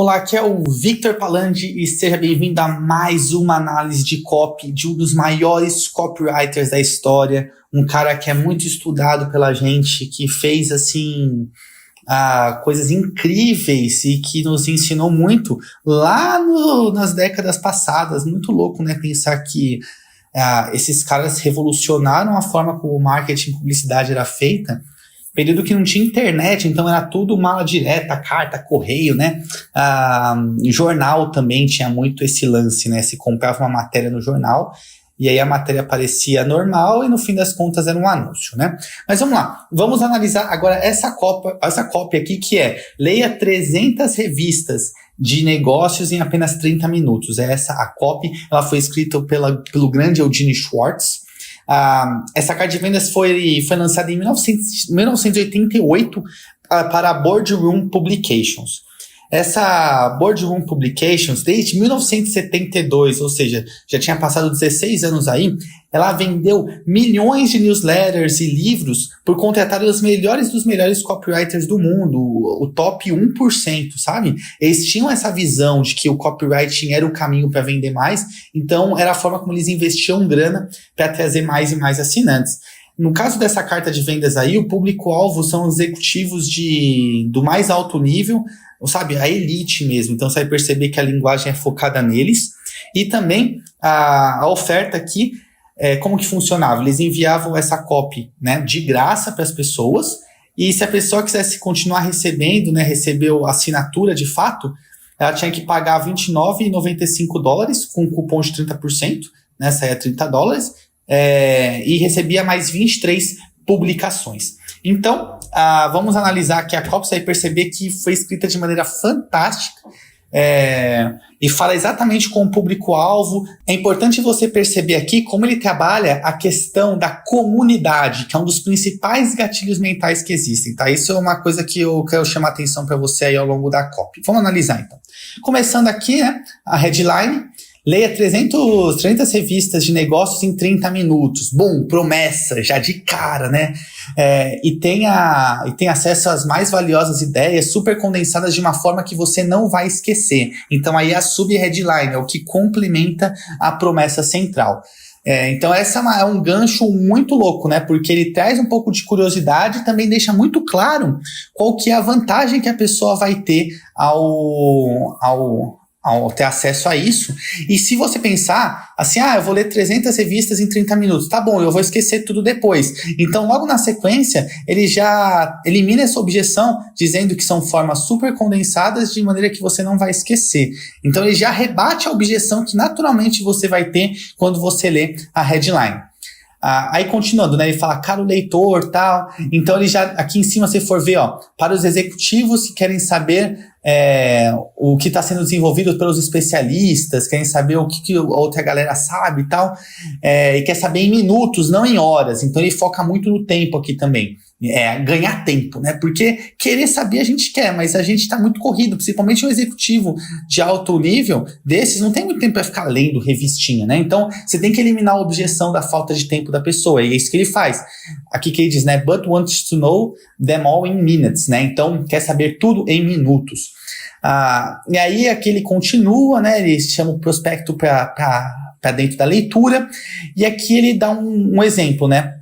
Olá, aqui é o Victor Palandi e seja bem-vindo a mais uma análise de copy de um dos maiores copywriters da história, um cara que é muito estudado pela gente, que fez coisas incríveis e que nos ensinou muito lá nas décadas passadas. Muito louco, né? Pensar que esses caras revolucionaram a forma como o marketing e publicidade era feita. Período que não tinha internet, então era tudo mala direta, carta, correio, né? Jornal também tinha muito esse lance, né? Se comprava uma matéria no jornal e aí a matéria aparecia normal e no fim das contas era um anúncio, né? Mas vamos lá, vamos analisar agora essa copy aqui que é: leia 300 revistas de negócios em apenas 30 minutos. A copy, ela foi escrita pelo grande Eugene Schwartz. Essa carta de vendas foi lançada em 1988 para a Boardroom Publications. Essa Boardroom Publications, desde 1972, ou seja, já tinha passado 16 anos aí, ela vendeu milhões de newsletters e livros por contratar os melhores dos melhores copywriters do mundo, o top 1%, sabe? Eles tinham essa visão de que o copywriting era o caminho para vender mais, então era a forma como eles investiam grana para trazer mais e mais assinantes. No caso dessa carta de vendas aí, o público-alvo são executivos do mais alto nível, sabe, a elite mesmo. Então você vai perceber que a linguagem é focada neles. E também a oferta aqui, como que funcionava? Eles enviavam essa copy, né, de graça para as pessoas, e se a pessoa quisesse continuar recebendo, né, recebeu a assinatura de fato, ela tinha que pagar $29,95 com cupom de 30%, né, saia $30, e recebia mais 23 publicações. Então, vamos analisar aqui a copy, você vai perceber que foi escrita de maneira fantástica, e fala exatamente com o público-alvo. É importante você perceber aqui como ele trabalha a questão da comunidade, que é um dos principais gatilhos mentais que existem, tá? Isso é uma coisa que eu quero chamar a atenção para você aí ao longo da copy. Vamos analisar então. Começando aqui, né, a headline: leia 300 revistas de negócios em 30 minutos. Bom, promessa, já de cara, né? E tem acesso às mais valiosas ideias, super condensadas de uma forma que você não vai esquecer. Então aí a sub-headline é o que complementa a promessa central. Então essa é um gancho muito louco, né? Porque ele traz um pouco de curiosidade e também deixa muito claro qual que é a vantagem que a pessoa vai ter ao ter acesso a isso. E se você pensar assim, eu vou ler 300 revistas em 30 minutos, tá bom, eu vou esquecer tudo depois. Então logo na sequência ele já elimina essa objeção, dizendo que são formas super condensadas de maneira que você não vai esquecer. Então ele já rebate a objeção que naturalmente você vai ter quando você lê a headline. Aí continuando, né, ele fala caro leitor, tal. Então ele já, aqui em cima, se for ver, para os executivos que querem saber o que está sendo desenvolvido pelos especialistas, querem saber o que a outra galera sabe e tal, e quer saber em minutos, não em horas. Então ele foca muito no tempo aqui também. Ganhar tempo, né? Porque querer saber a gente quer, mas a gente tá muito corrido, principalmente um executivo de alto nível desses, não tem muito tempo para ficar lendo revistinha, né? Então, você tem que eliminar a objeção da falta de tempo da pessoa, e é isso que ele faz. Aqui que ele diz, né? But wants to know them all in minutes, né? Então, quer saber tudo em minutos. E aí, aqui ele continua, né? Ele chama o prospecto para dentro da leitura, e aqui ele dá um exemplo, né?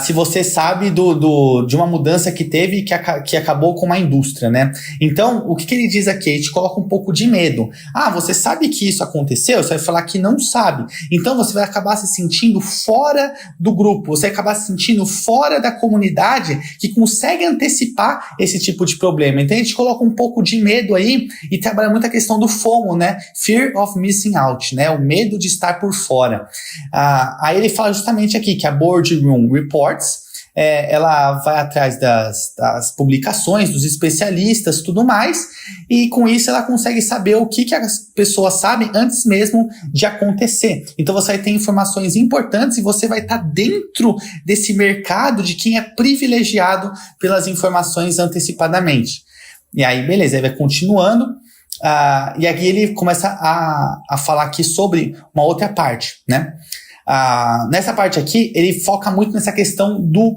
Se você sabe de uma mudança que teve que acabou com uma indústria, né? Então, o que ele diz aqui? Ele te coloca um pouco de medo. Você sabe que isso aconteceu? Você vai falar que não sabe. Então, você vai acabar se sentindo fora do grupo. Você vai acabar se sentindo fora da comunidade que consegue antecipar esse tipo de problema. Então, a gente coloca um pouco de medo aí e trabalha muito a questão do FOMO, né? Fear of missing out, né? O medo de estar por fora. Aí ele fala justamente aqui que a Boardroom Reports, ela vai atrás das publicações, dos especialistas, tudo mais, e com isso ela consegue saber o que as pessoas sabem antes mesmo de acontecer. Então você vai ter informações importantes e você vai estar dentro desse mercado de quem é privilegiado pelas informações antecipadamente. E aí, beleza, aí vai continuando. E aqui ele começa a falar aqui sobre uma outra parte, né? Nessa parte aqui, ele foca muito nessa questão do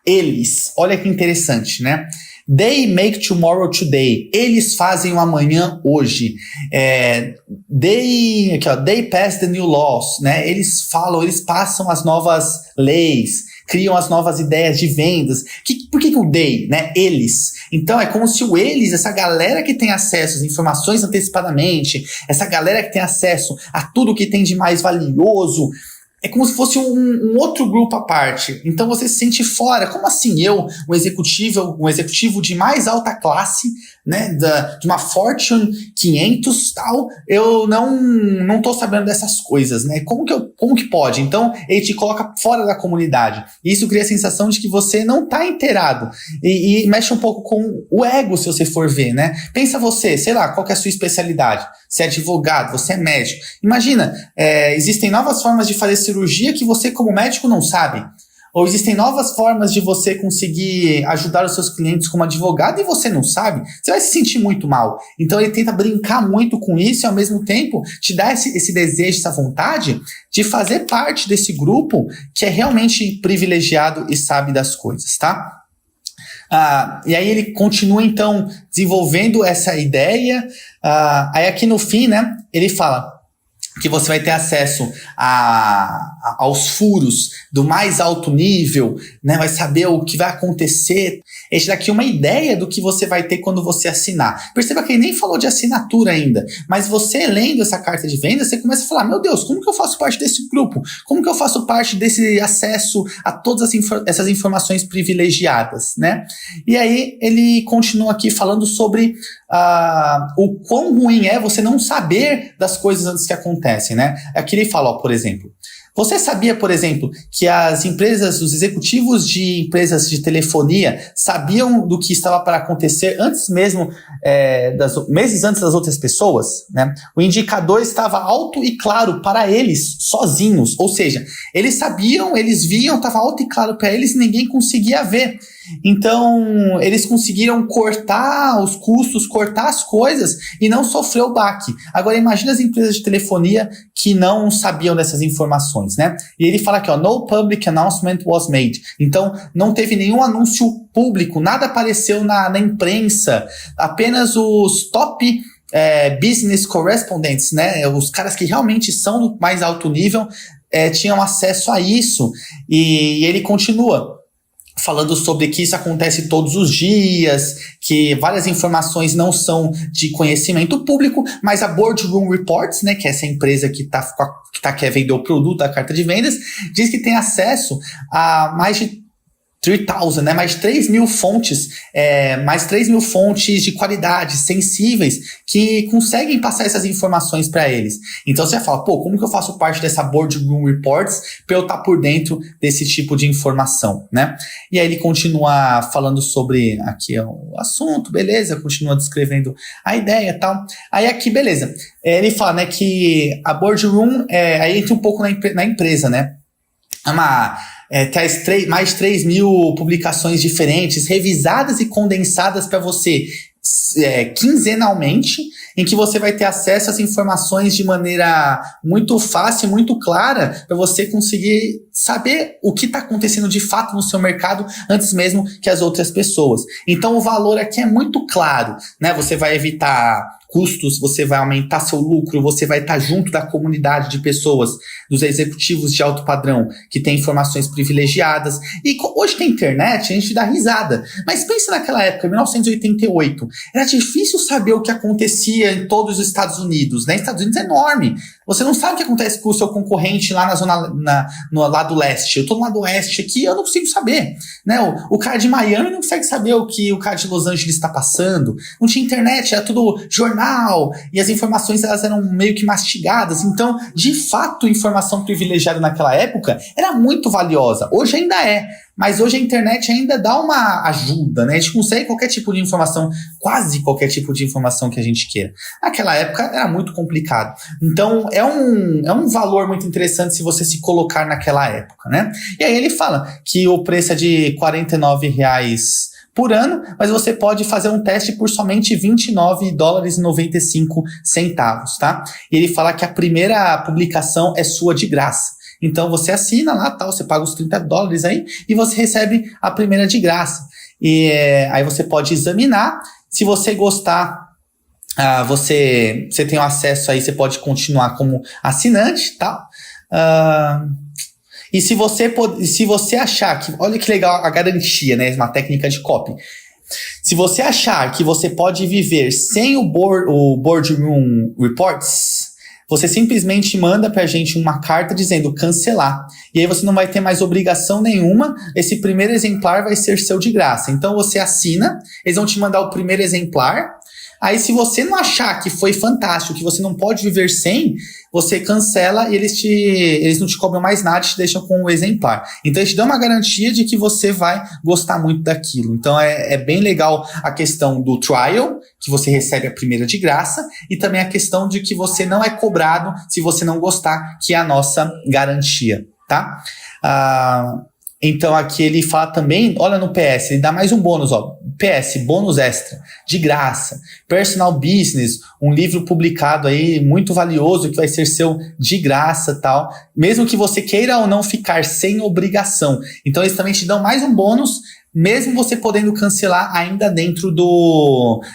Eles, olha que interessante, né? They make tomorrow today. Eles fazem o amanhã hoje. They pass the new laws, né? Eles passam as novas leis, criam as novas ideias de vendas. Por que o they, né? Eles. Então é como se o eles, essa galera que tem acesso às informações antecipadamente, essa galera que tem acesso a tudo que tem de mais valioso, é como se fosse um outro grupo à parte. Então você se sente fora. Como assim um executivo de mais alta classe, né, de uma Fortune 500 tal, eu não tô sabendo dessas coisas, né? Como que pode? Então ele te coloca fora da comunidade. E isso cria a sensação de que você não tá inteirado. E mexe um pouco com o ego, se você for ver, né? Pensa você, sei lá, qual que é a sua especialidade? Você é advogado, você é médico. Imagina, existem novas formas de fazer cirurgia que você como médico não sabe. Ou existem novas formas de você conseguir ajudar os seus clientes como advogado e você não sabe. Você vai se sentir muito mal. Então ele tenta brincar muito com isso e ao mesmo tempo te dá esse desejo, essa vontade de fazer parte desse grupo que é realmente privilegiado e sabe das coisas, tá? E aí ele continua então desenvolvendo essa ideia. Aí aqui no fim, né, ele fala que você vai ter acesso aos furos do mais alto nível, né? Vai saber o que vai acontecer. Este daqui é uma ideia do que você vai ter quando você assinar. Perceba que ele nem falou de assinatura ainda, mas você lendo essa carta de venda, você começa a falar, meu Deus, como que eu faço parte desse grupo? Como que eu faço parte desse acesso a todas essas informações privilegiadas, né? E aí ele continua aqui falando sobre o quão ruim é você não saber das coisas antes que acontecem, né? Aqui ele fala, por exemplo, você sabia, por exemplo, que os executivos de empresas de telefonia sabiam do que estava para acontecer antes mesmo, meses antes das outras pessoas, né? O indicador estava alto e claro para eles, sozinhos. Ou seja, eles sabiam, eles viam, estava alto e claro para eles e ninguém conseguia ver. Então, eles conseguiram cortar os custos, cortar as coisas e não sofreu o baque. Agora, imagina as empresas de telefonia que não sabiam dessas informações, né? E ele fala aqui, no public announcement was made. Então, não teve nenhum anúncio público, nada apareceu na imprensa, apenas os top business correspondents, né? Os caras que realmente são do mais alto nível tinham acesso a isso. E ele continua falando sobre que isso acontece todos os dias, que várias informações não são de conhecimento público, mas a Boardroom Reports, né, que é essa empresa que quer vender o produto, a carta de vendas, diz que tem acesso a mais de 3,000, né? Mais 3.000 fontes, mais 3.000 fontes de qualidade, sensíveis, que conseguem passar essas informações para eles. Então você fala, como que eu faço parte dessa Boardroom Reports para eu estar por dentro desse tipo de informação, né? E aí ele continua falando sobre aqui o assunto, beleza, continua descrevendo a ideia e tal. Aí aqui, beleza, ele fala, né, que a Boardroom, aí entra um pouco na empresa, né? Traz mais 3.000 publicações diferentes, revisadas e condensadas para você quinzenalmente, em que você vai ter acesso às informações de maneira muito fácil, muito clara, para você conseguir saber o que está acontecendo de fato no seu mercado antes mesmo que as outras pessoas. Então o valor aqui é muito claro, né? Você vai evitar custos, você vai aumentar seu lucro, você vai estar junto da comunidade de pessoas, dos executivos de alto padrão, que tem informações privilegiadas. E hoje tem internet, a gente dá risada. Mas pensa naquela época, 1988, era difícil saber o que acontecia em todos os Estados Unidos, né? Estados Unidos é enorme. Você não sabe o que acontece com o seu concorrente lá na zona, no lado leste. Eu estou no lado oeste aqui, eu não consigo saber, né? O cara de Miami não consegue saber o que o cara de Los Angeles está passando. Não tinha internet, era tudo jornal, e as informações elas eram meio que mastigadas. Então, de fato, informação privilegiada naquela época era muito valiosa. Hoje ainda é. Mas hoje a internet ainda dá uma ajuda, né? A gente consegue qualquer tipo de informação, quase qualquer tipo de informação que a gente queira. Naquela época era muito complicado. Então é um valor muito interessante se você se colocar naquela época, né? E aí ele fala que o preço é de R$49 por ano, mas você pode fazer um teste por somente $29,95, tá? E ele fala que a primeira publicação é sua de graça. Então você assina lá, tal, você paga os $30 aí e você recebe a primeira de graça. E aí você pode examinar, se você gostar, você tem o acesso aí, você pode continuar como assinante, tá? E se você achar que, olha que legal a garantia, né? Uma técnica de copy. Se você achar que você pode viver sem o Boardroom Reports, você simplesmente manda pra gente uma carta dizendo cancelar. E aí você não vai ter mais obrigação nenhuma, esse primeiro exemplar vai ser seu de graça. Então você assina, eles vão te mandar o primeiro exemplar. Aí se você não achar que foi fantástico, que você não pode viver sem, você cancela e eles não te cobram mais nada, te deixam com o exemplar. Então eles te dão uma garantia de que você vai gostar muito daquilo. Então é bem legal a questão do trial, que você recebe a primeira de graça, e também a questão de que você não é cobrado se você não gostar, que é a nossa garantia, tá? Então aqui ele fala também, olha no PS, ele dá mais um bônus, ó, PS, bônus extra, de graça, Personal Business, um livro publicado aí, muito valioso, que vai ser seu de graça, tal, mesmo que você queira ou não ficar sem obrigação. Então eles também te dão mais um bônus, mesmo você podendo cancelar ainda dentro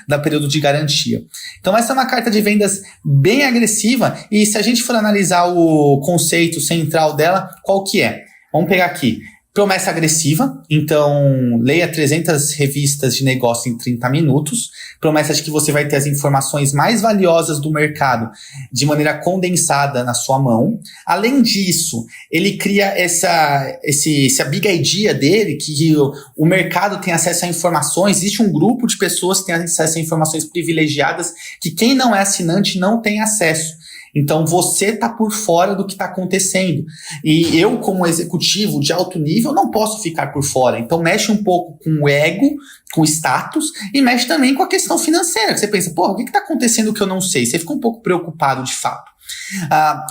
da período de garantia. Então essa é uma carta de vendas bem agressiva, e se a gente for analisar o conceito central dela, qual que é? Vamos pegar aqui. Promessa agressiva, então leia 300 revistas de negócio em 30 minutos. Promessa de que você vai ter as informações mais valiosas do mercado de maneira condensada na sua mão. Além disso, ele cria essa big idea dele, que o mercado tem acesso a informações. Existe um grupo de pessoas que tem acesso a informações privilegiadas que quem não é assinante não tem acesso. Então você está por fora do que está acontecendo. E eu, como executivo de alto nível, não posso ficar por fora. Então mexe um pouco com o ego, com o status, e mexe também com a questão financeira. Você pensa, porra, o que está acontecendo que eu não sei? Você fica um pouco preocupado de fato.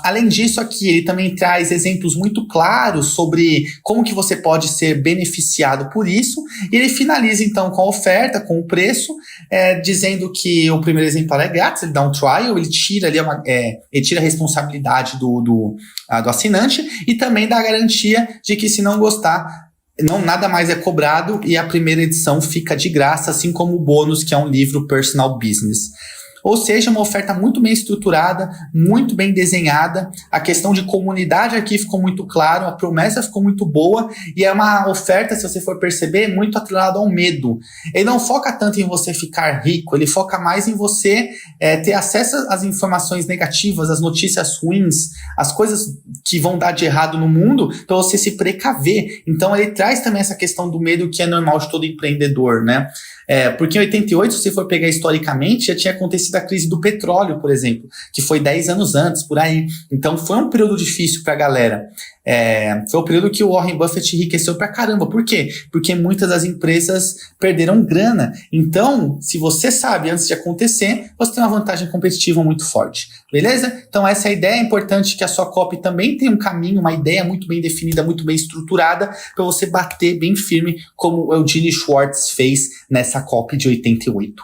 Além disso, aqui ele também traz exemplos muito claros sobre como que você pode ser beneficiado por isso, e ele finaliza então com a oferta, com o preço, dizendo que o primeiro exemplar é grátis, ele dá um trial, ele tira ali ele tira a responsabilidade do assinante, e também dá a garantia de que se não gostar, nada mais é cobrado, e a primeira edição fica de graça, assim como o bônus, que é um livro Personal Business. Ou seja, uma oferta muito bem estruturada, muito bem desenhada, a questão de comunidade aqui ficou muito claro, a promessa ficou muito boa, e é uma oferta, se você for perceber, muito atrelada ao medo. Ele não foca tanto em você ficar rico, ele foca mais em você ter acesso às informações negativas, às notícias ruins, as coisas que vão dar de errado no mundo, para você se precaver. Então ele traz também essa questão do medo que é normal de todo empreendedor, né? Porque em 88, se você for pegar historicamente, já tinha acontecido a crise do petróleo, por exemplo, que foi 10 anos antes, por aí. Então foi um período difícil para a galera. Foi o período que o Warren Buffett enriqueceu pra caramba. Por quê? Porque muitas das empresas perderam grana. Então, se você sabe antes de acontecer, você tem uma vantagem competitiva muito forte. Beleza? Então essa é a ideia. É importante que a sua copy também tenha um caminho, uma ideia muito bem definida, muito bem estruturada, para você bater bem firme, como o Eugene Schwartz fez nessa copy de 88.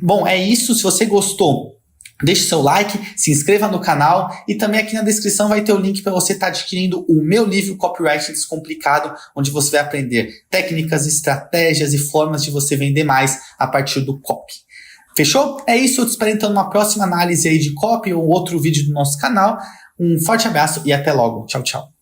Bom, é isso. Se você gostou, deixe seu like, se inscreva no canal, e também aqui na descrição vai ter o link para você estar adquirindo o meu livro Copywriting Descomplicado, onde você vai aprender técnicas, estratégias e formas de você vender mais a partir do copy. Fechou? É isso, eu te espero então numa próxima análise aí de copy ou outro vídeo do nosso canal. Um forte abraço e até logo. Tchau, tchau.